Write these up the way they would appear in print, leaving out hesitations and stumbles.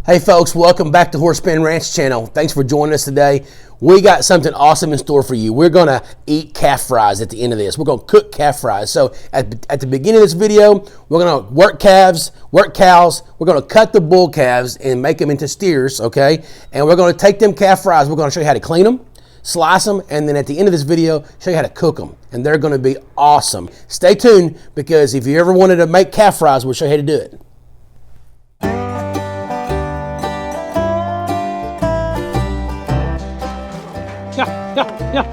Hey folks, welcome back to Horseman Ranch channel. Thanks for joining us today. We got something awesome in store for you. We're gonna eat calf fries at the end of this. We're gonna cook calf fries. So at the beginning of this video, we're gonna work calves, work cows. We're gonna cut the bull calves and make them into steers, okay? And we're gonna take them calf fries. We're gonna show you how to clean them, slice them, and then at the end of this video, show you how to cook them. And they're gonna be awesome. Stay tuned, because if you ever wanted to make calf fries, we'll show you how to do it. Yeah.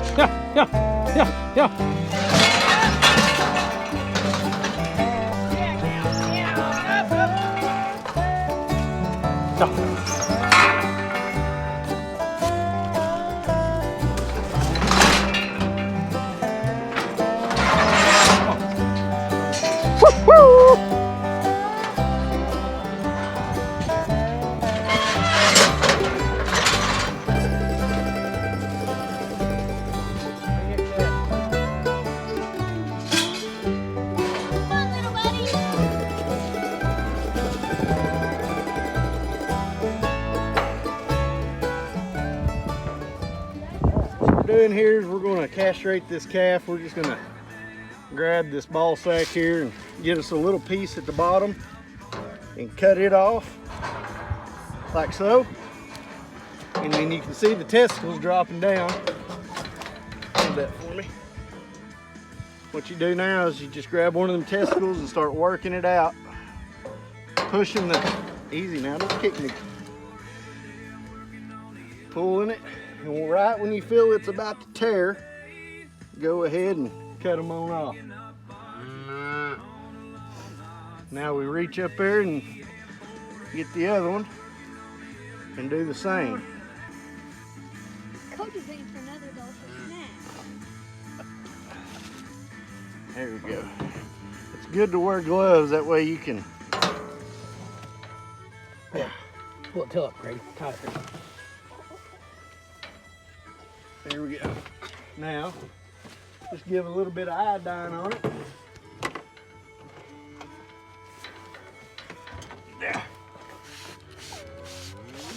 Doing here is we're going to castrate this calf. We're just going to grab this ball sack here and get us a little piece at the bottom and cut it off like so, and then you can see the testicles dropping down. Hold that for me. What you do now is you just grab one of them testicles and start working it out, pushing the easy now, don't kick me, pulling it. And right when you feel it's about to tear, go ahead and cut them on off. Now we reach up there and get the other one and do the same. Coach is waiting for another doll for snack. There we go. It's good to wear gloves, that way you can. Yeah. Pull it till up, Greg. Tie it. There we go. Now, just give a little bit of iodine on it. Yeah.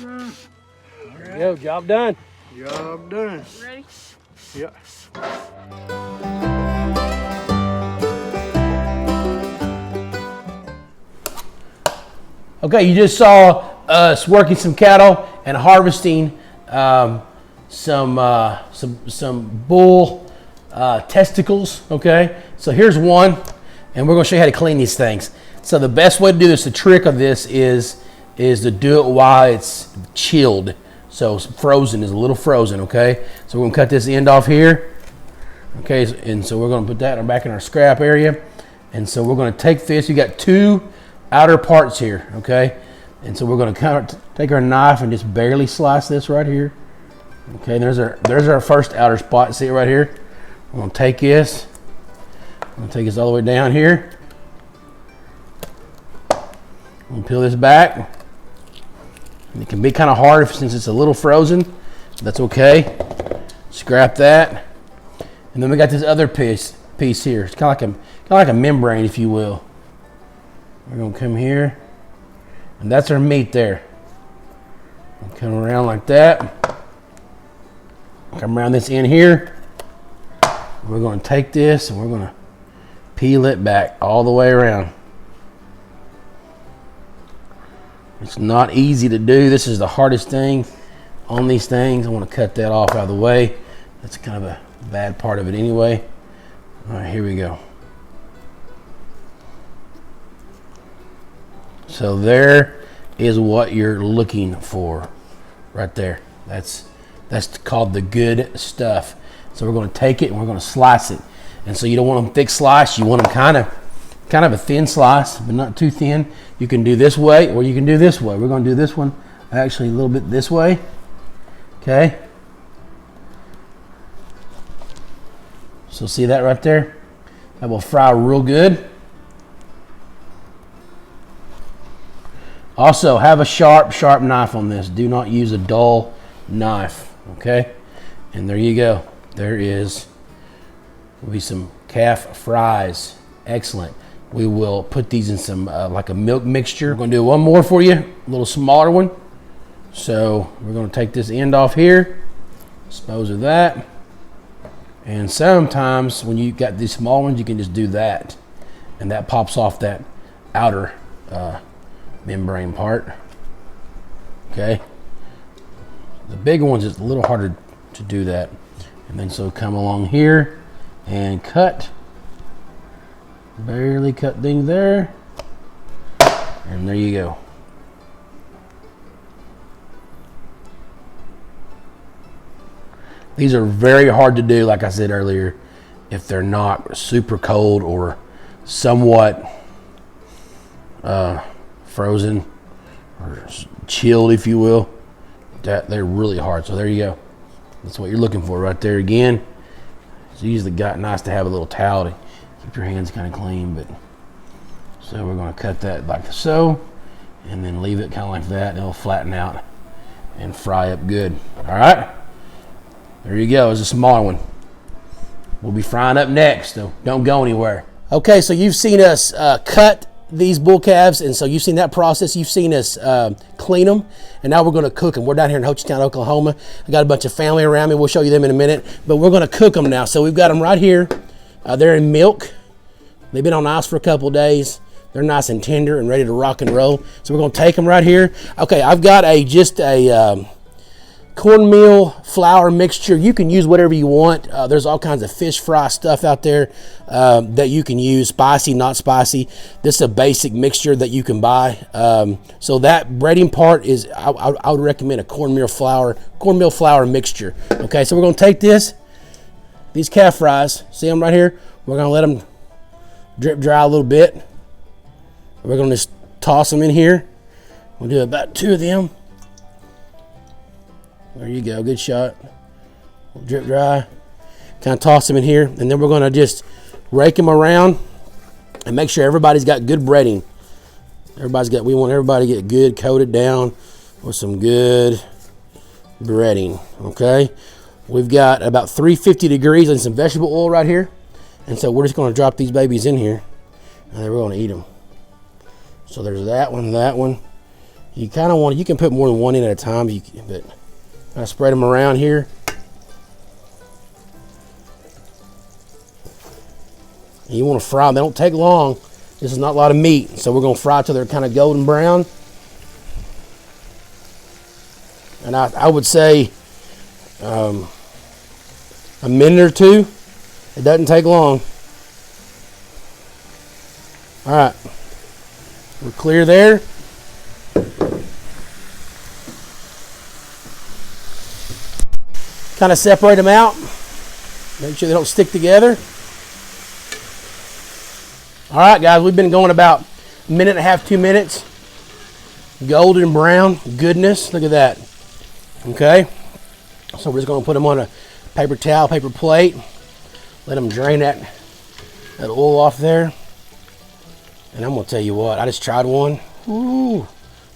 There you go. Job done. Job done. Ready? Yeah. Okay, you just saw us working some cattle and harvesting some bull testicles. Okay, so here's one, and we're going to show you how to clean these things. So the best way to do this, the trick of this is to do it while it's chilled. So it's frozen, is a little frozen. Okay, so we're going to cut this end off here. Okay, and so we're going to put that back in our scrap area. And so we're going to take this. You got two outer parts here. Okay, and so we're going to kind of take our knife and just barely slice this right here. Okay, there's our first outer spot. See it right here? I'm gonna take this. I'm gonna take this all the way down here. I'm gonna peel this back. And it can be kind of hard since it's a little frozen. That's okay. Scrap that. And then we got this other piece here. It's kind of like a membrane, if you will. We're gonna come here, and that's our meat there. We'll come around like that. Come around this end here. We're going to take this and we're going to peel it back all the way around. It's not easy to do. This is the hardest thing on these things. I want to cut that off out of the way. That's kind of a bad part of it anyway. All right, here we go. So there is what you're looking for right there. That's called the good stuff. So we're going to take it and we're going to slice it. And so you don't want them thick slice. You want them kind of a thin slice, but not too thin. You can do this way or you can do this way. We're going to do this one actually a little bit this way. Okay. So see that right there? That will fry real good. Also, have a sharp knife on this. Do not use a dull knife. Okay, and there you go. There will be some calf fries. Excellent. We will put these in some like a milk mixture. We're going to do one more for you, a little smaller one. So we're going to take this end off here, dispose of that. And sometimes when you got these small ones, you can just do that, and that pops off that outer membrane part. Okay. The big ones is a little harder to do that. And then so come along here and cut. Barely cut things there. And there you go. These are very hard to do, like I said earlier, if they're not super cold or somewhat frozen or chilled, if you will. That they're really hard. So there you go. That's what you're looking for right there again. It's usually nice to have a little towel to keep your hands kind of clean, but so we're going to cut that like so, and then leave it kind of like that, and it'll flatten out and fry up good. All right. There you go. It's a smaller one. We'll be frying up next, so don't go anywhere. Okay, so you've seen us cut these bull calves, and so you've seen that process. You've seen us clean them, and now we're going to cook them. We're down here in Ho Chi Town, Oklahoma. I got a bunch of family around me. We'll show you them in a minute, but we're going to cook them now. So we've got them right here. They're in milk. They've been on ice for a couple of days. They're nice and tender and ready to rock and roll. So we're going to take them right here. Okay, I've got just a cornmeal flour mixture. You can use whatever you want. There's all kinds of fish fry stuff out there that you can use, spicy, not spicy. This is a basic mixture that you can buy. So that breading part is, I would recommend a cornmeal flour mixture. Okay, so we're going to take these calf fries, see them right here? We're going to let them drip dry a little bit. We're going to just toss them in here. We'll do about 2 of them. There you go, good shot. We'll drip dry. Kind of toss them in here, and then we're going to just rake them around and make sure everybody's got good breading. We want everybody to get good coated down with some good breading. Okay, we've got about 350 degrees and some vegetable oil right here, and so we're just going to drop these babies in here, and then we're going to eat them. So there's that one. You kind of want, you can put more than one in at a time, but I spread them around here. And you want to fry them. They don't take long. This is not a lot of meat, so we're going to fry till they're kind of golden brown. And I would say a minute or 2. It doesn't take long. All right, we're clear there. Kind of separate them out. Make sure they don't stick together. All right, guys, we've been going about a minute and a half, 2 minutes. Golden brown goodness. Look at that. Okay. So we're just going to put them on a paper towel, paper plate. Let them drain that oil off there. And I'm going to tell you what, I just tried one. Ooh,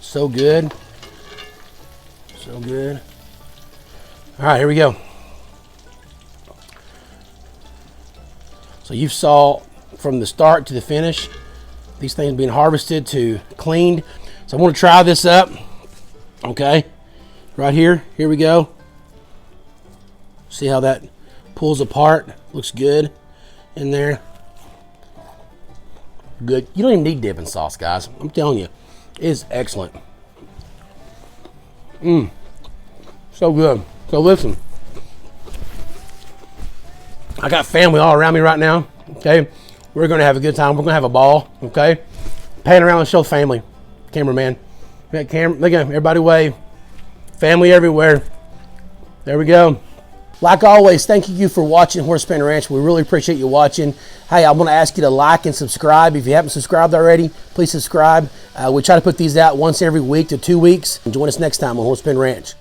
so good. So good. All right, here we go. So you saw from the start to the finish, these things being harvested to cleaned. So I want to try this up. Okay, right here we go. See how that pulls apart? Looks good in there. Good. You don't even need dipping sauce, guys. I'm telling you, it is excellent. So good. So listen, I got family all around me right now. Okay, we're gonna have a good time. We're gonna have a ball. Okay, pan around and show family. Cameraman, look at everybody wave. Family everywhere. There we go. Like always, thank you for watching Horse Pen Ranch. We really appreciate you watching. Hey, I want to ask you to like and subscribe. If you haven't subscribed already, please subscribe. We try to put these out once every week to 2 weeks. And join us next time on Horse Pen Ranch.